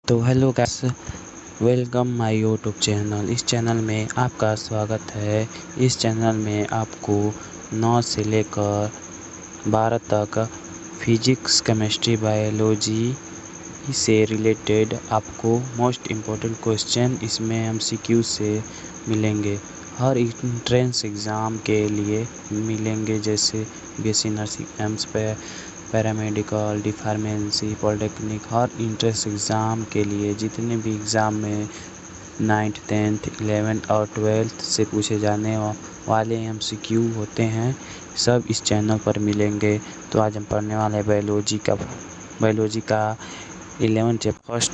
तो hello guys, welcome my YouTube channel. इस channel में आपका स्वागत है। इस चैनल में आपको 9 से लेकर 12 तक फिजिक्स, केमिस्ट्री, बायोलॉजी से रिलेटेड आपको मोस्ट इम्पोर्टेंट क्वेश्चन इसमें एमसीक्यू से मिलेंगे। हर एंट्रेंस एग्ज़ाम के लिए मिलेंगे, जैसे बीएससी नर्सिंग, एम्स पे पैरामेडिकल, डी फार्मेसी, पॉलिटेक्निक। हर एंट्रेंस एग्ज़ाम के लिए जितने भी एग्ज़ाम में 9th, 10th, 11th और 12th से पूछे जाने वाले एमसीक्यू होते हैं, सब इस चैनल पर मिलेंगे। तो आज हम पढ़ने वाले हैं बायोलॉजी का 11th फर्स्ट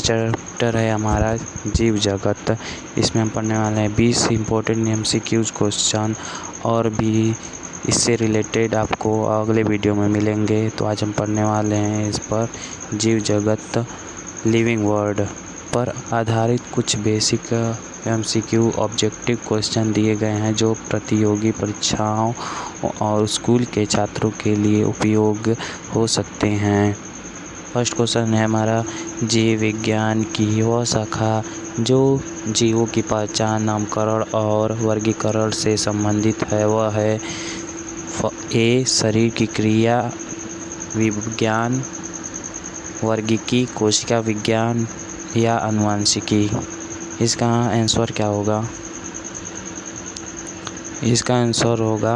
चैप्टर है हमारा जीव जगत। इसमें हम पढ़ने वाले हैं 20 इम्पोर्टेंट एमसीक्यूज क्वेश्चन, और भी इससे रिलेटेड आपको अगले वीडियो में मिलेंगे। तो आज हम पढ़ने वाले हैं इस पर जीव जगत, लिविंग वर्ल्ड पर आधारित कुछ बेसिक एमसीक्यू ऑब्जेक्टिव क्वेश्चन दिए गए हैं, जो प्रतियोगी परीक्षाओं और स्कूल के छात्रों के लिए उपयोग हो सकते हैं। फर्स्ट क्वेश्चन है हमारा, जीव विज्ञान की वह शाखा जो जीवों की पहचान, नामकरण और वर्गीकरण से संबंधित है, वह है ए शरीर की क्रिया विज्ञान, वर्गीकी, कोशिका विज्ञान या आनुवंशिकी। इसका आंसर क्या होगा? इसका आंसर होगा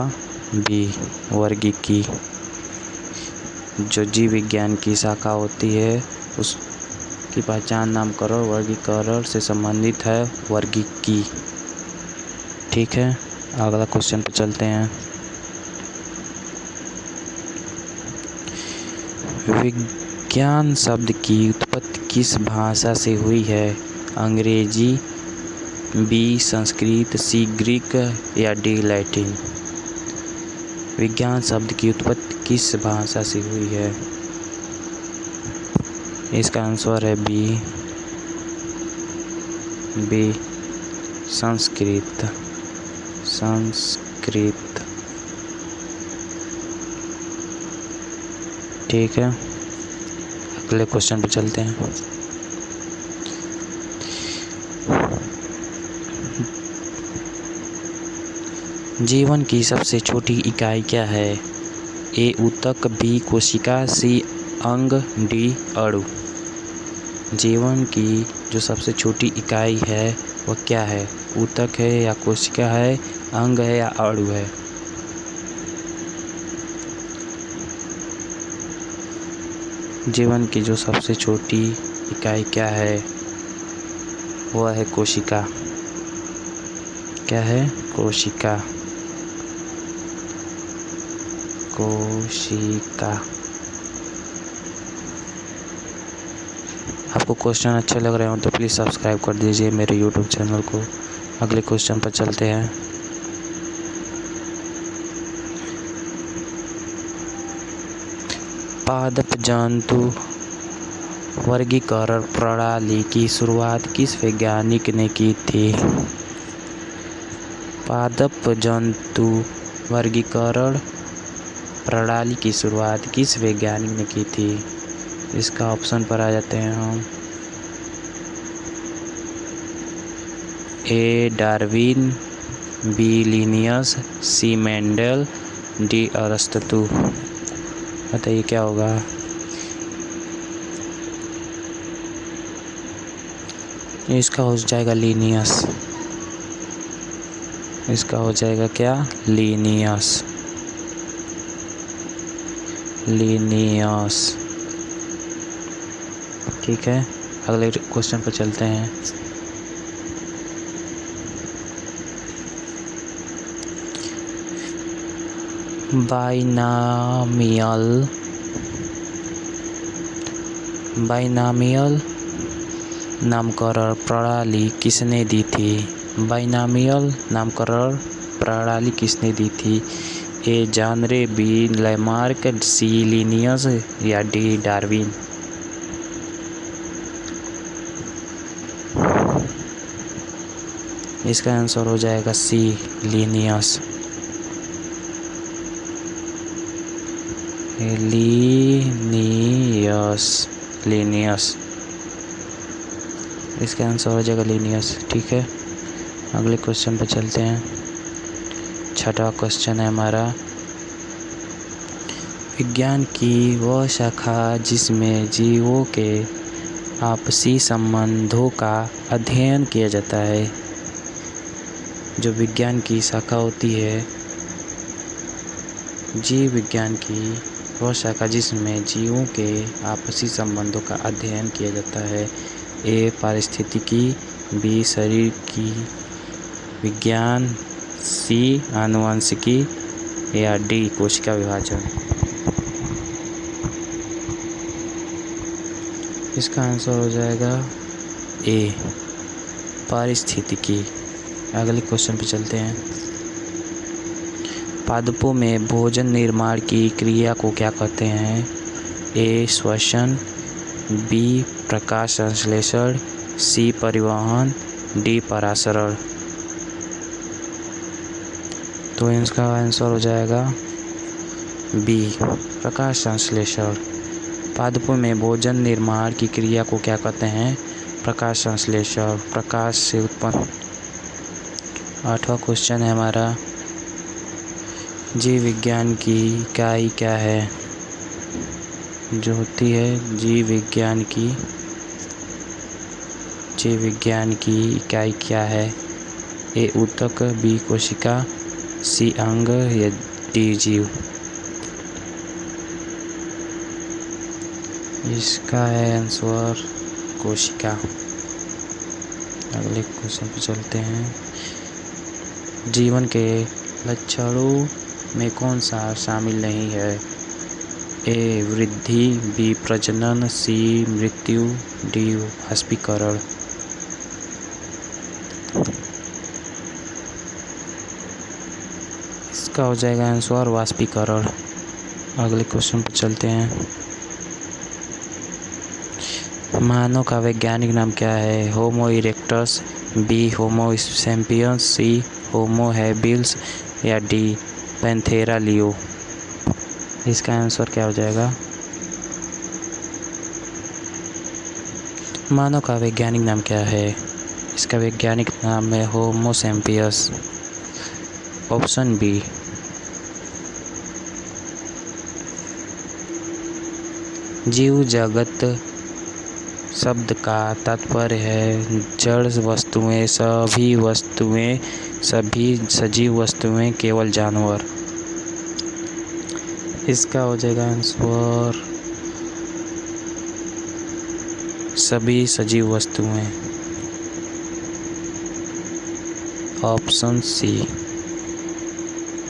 बी, वर्गीकी। जो जीव विज्ञान की शाखा होती है उसकी पहचान, नामकरण, वर्गीकरण से संबंधित है, वर्गीकी। ठीक है, अगला क्वेश्चन पर चलते हैं। विज्ञान शब्द की उत्पत्ति किस भाषा से हुई है? अंग्रेजी, बी संस्कृत, सी ग्रीक या डी लैटिन। विज्ञान शब्द की उत्पत्ति किस भाषा से हुई है? इसका आंसर है बी संस्कृत। ठीक है, अगले क्वेश्चन पर चलते हैं। जीवन की सबसे छोटी इकाई क्या है? ए ऊतक, बी कोशिका, सी अंग, डी अणु। जीवन की जो सबसे छोटी इकाई है वह क्या है? ऊतक है या कोशिका है, अंग है या अणु है? जीवन की जो सबसे छोटी इकाई क्या है? वह है कोशिका। क्या है? कोशिका। आपको क्वेश्चन अच्छे लग रहे हो तो प्लीज़ सब्सक्राइब कर दीजिए मेरे यूट्यूब चैनल को। अगले क्वेश्चन पर चलते हैं। पादप जंतु वर्गीकरण प्रणाली की शुरुआत किस वैज्ञानिक ने की थी? पादप जंतु वर्गीकरण प्रणाली की शुरुआत किस वैज्ञानिक ने की थी? इसका ऑप्शन पर आ जाते हैं हम। ए डार्विन, बी लिनियस, सी मेंडल, डी अरस्तु। बताइए क्या होगा? इसका हो जाएगा लिनियस। इसका हो जाएगा क्या? लिनियस। ठीक है, अगले क्वेश्चन पर चलते हैं। बाइनामियल नामकरण प्रणाली किसने दी थी? बाइनामियल नामकरण प्रणाली किसने दी थी? ए जानरे, बी लैमार्क, सी लिनियस या डी डार्विन। इसका आंसर हो जाएगा सी लिनियस। लिनियस। इसका आंसर हो जाएगा लीनियस। ठीक है, अगले क्वेश्चन पर चलते हैं। छठा क्वेश्चन है हमारा, विज्ञान की वह शाखा जिसमें जीवों के आपसी संबंधों का अध्ययन किया जाता है। जो विज्ञान की शाखा होती है, जीव विज्ञान की वह शाखा जिसमें जीवों के आपसी संबंधों का अध्ययन किया जाता है। ए पारिस्थितिकी, बी शरीर की विज्ञान, सी आनुवंशिकी या डी कोशिका विभाजन। इसका आंसर हो जाएगा ए पारिस्थितिकी। अगले क्वेश्चन पे चलते हैं। पादपों में भोजन निर्माण की क्रिया को क्या कहते हैं? ए श्वसन, बी प्रकाश संश्लेषण, सी परिवहन, डी परासरण। तो इसका आंसर हो जाएगा बी प्रकाश संश्लेषण। पादपों में भोजन निर्माण की क्रिया को क्या कहते हैं? प्रकाश संश्लेषण, प्रकाश से उत्पन्न। आठवां क्वेश्चन है हमारा, जीव विज्ञान की इकाई क्या है? जो होती है जीव विज्ञान की इकाई क्या है? ए ऊतक, बी कोशिका, सी अंग या डी जीव। इसका है आंसर कोशिका। अगले क्वेश्चन पे चलते हैं। जीवन के लक्षणों में कौन सा शामिल नहीं है? ए वृद्धि, बी प्रजनन, सी मृत्यु, डी वाष्पीकरण। इसका हो जाएगा आंसर वाष्पीकरण। अगले क्वेश्चन पे चलते हैं। मानव का वैज्ञानिक नाम क्या है? होमो इरेक्टस, बी होमो सैपियंस, सी होमो हैबिलिस या डी पैंथेरा लियो। इसका आंसर क्या हो जाएगा? मानव का वैज्ञानिक नाम क्या है? इसका वैज्ञानिक नाम है होमो सैपियंस। Option B. जीव जगत शब्द का तात्पर्य है जड़ वस्तुएं, सभी सजीव वस्तुएं, केवल जानवर। इसका हो जाएगा आंसर सभी सजीव वस्तुएं। Option C.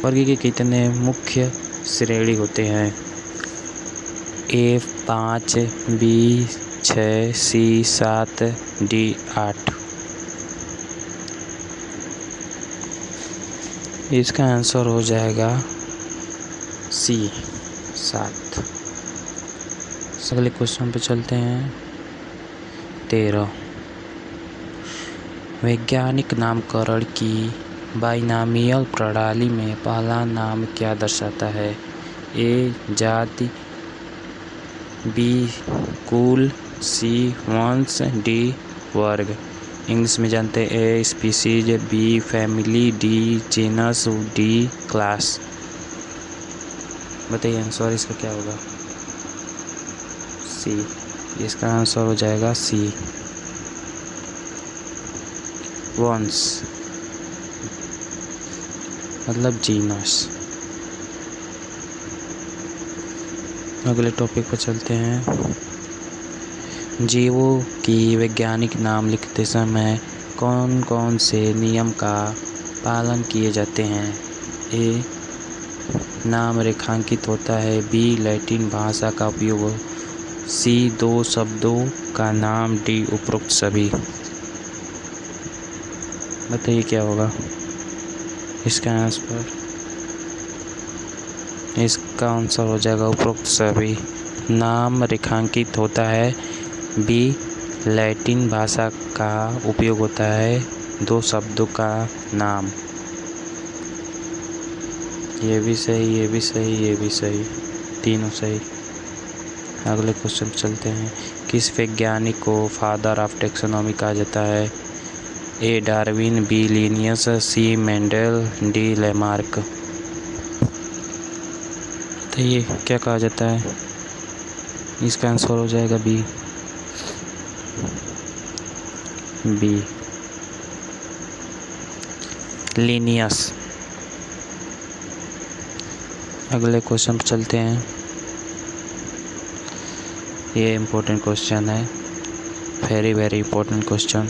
वर्ग के कितने मुख्य श्रेणी होते हैं? A 5, B 6, C 7, D 8। इसका आंसर हो जाएगा सी 7। अगले क्वेश्चन पे चलते हैं। 13, वैज्ञानिक नामकरण की बाइनॉमियल प्रणाली में पहला नाम क्या दर्शाता है? ए जाति, बी कुल, सी वंश, डी वर्ग। इंग्लिश में जानते हैं A species, B family, D genus, D class. बताइए आंसर इसका क्या होगा? सी। इसका आंसर हो जाएगा सी वंश, मतलब जीनस। अगले टॉपिक पर चलते हैं। जीवों की वैज्ञानिक नाम लिखते समय कौन कौन से नियम का पालन किए जाते हैं? ए नाम रेखांकित होता है, बी लैटिन भाषा का उपयोग, सी 2 शब्दों का नाम, डी उपरोक्त सभी। बताइए क्या होगा इसका आंसर हो जाएगा उपरोक्त सभी। नाम रेखांकित होता है, बी लैटिन भाषा का उपयोग होता है, 2 शब्दों का नाम। ये भी सही, ये भी सही, ये भी सही, तीनों सही। अगले क्वेश्चन पे चलते हैं। किस वैज्ञानिक को फादर ऑफ टैक्सोनॉमी कहा जाता है? ए डार्विन, बी लिनियस, सी मेंडल, डी लेमार्क। बताइए क्या कहा जाता है? इसका आंसर हो जाएगा बी लिनियस। अगले क्वेश्चन पर चलते हैं। ये इम्पोर्टेंट क्वेश्चन है, वेरी इम्पोर्टेंट क्वेश्चन।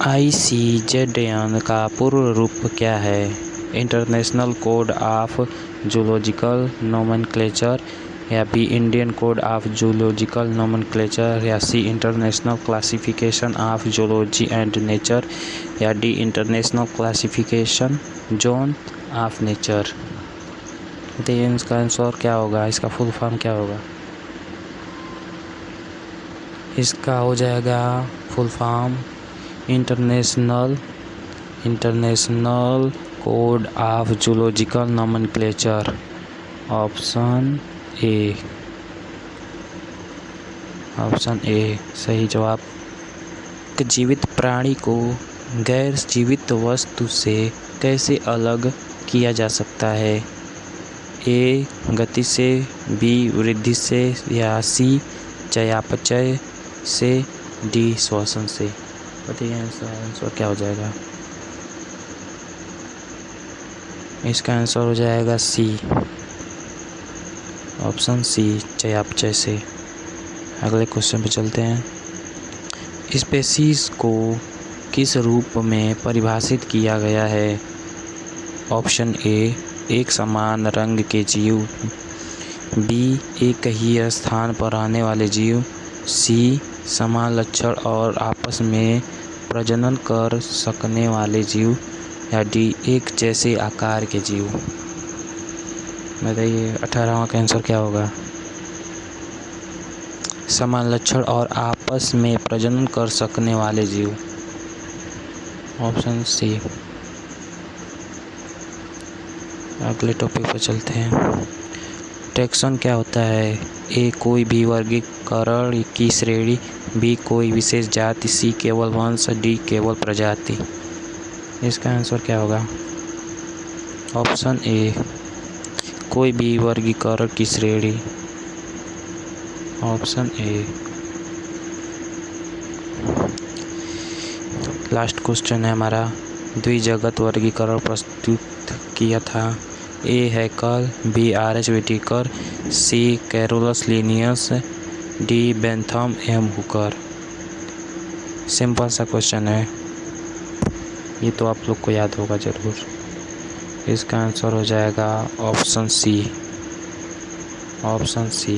ICZN का पूर्ण रूप क्या है? International code of zoological nomenclature, या B Indian code of zoological nomenclature, या C international classification of zoology and nature, या D international classification zone of nature. बताइए इसका आंसर क्या होगा, इसका फुल फॉर्म क्या होगा? इसका हो जाएगा full form international code of zoological nomenclature. Option A सही जवाब। जीवित प्राणी को गैर जीवित वस्तु से कैसे अलग किया जा सकता है? ए गति से, बी वृद्धि से, या सी चयापचय से, डी श्वसन से। बताइए आंसर क्या हो जाएगा? इसका आंसर हो जाएगा सी, ऑप्शन सी चयापचय से। अगले क्वेश्चन पे चलते हैं। स्पेसीज को किस रूप में परिभाषित किया गया है? ऑप्शन ए एक समान रंग के जीव, बी एक ही स्थान पर रहने वाले जीव, सी समान लक्षण और आपस में प्रजनन कर सकने वाले जीव, या डी एक जैसे आकार के जीव। बताइए 18वां का आंसर क्या होगा? समान लक्षण और आपस में प्रजनन कर सकने वाले जीव, ऑप्शन सी। अगले टॉपिक पर चलते हैं। टैक्सॉन क्या होता है? ए कोई भी वर्गीकरण की श्रेणी, बी कोई विशेष जाति, सी केवल वंश, डी केवल प्रजाति। इसका आंसर क्या होगा? ऑप्शन ए कोई भी वर्गीकरण की श्रेणी, ऑप्शन ए। लास्ट क्वेश्चन है हमारा। द्विजगत वर्गीकरण प्रस्तुत किया था। A Haeckel, B R.H. Whittaker, C Carolus Linnaeus, D Bentham and Hooker. Simple सा क्वेश्चन है, ये तो आप लोग को याद होगा ज़रूर। इसका आंसर हो जाएगा ऑप्शन सी, ऑप्शन सी।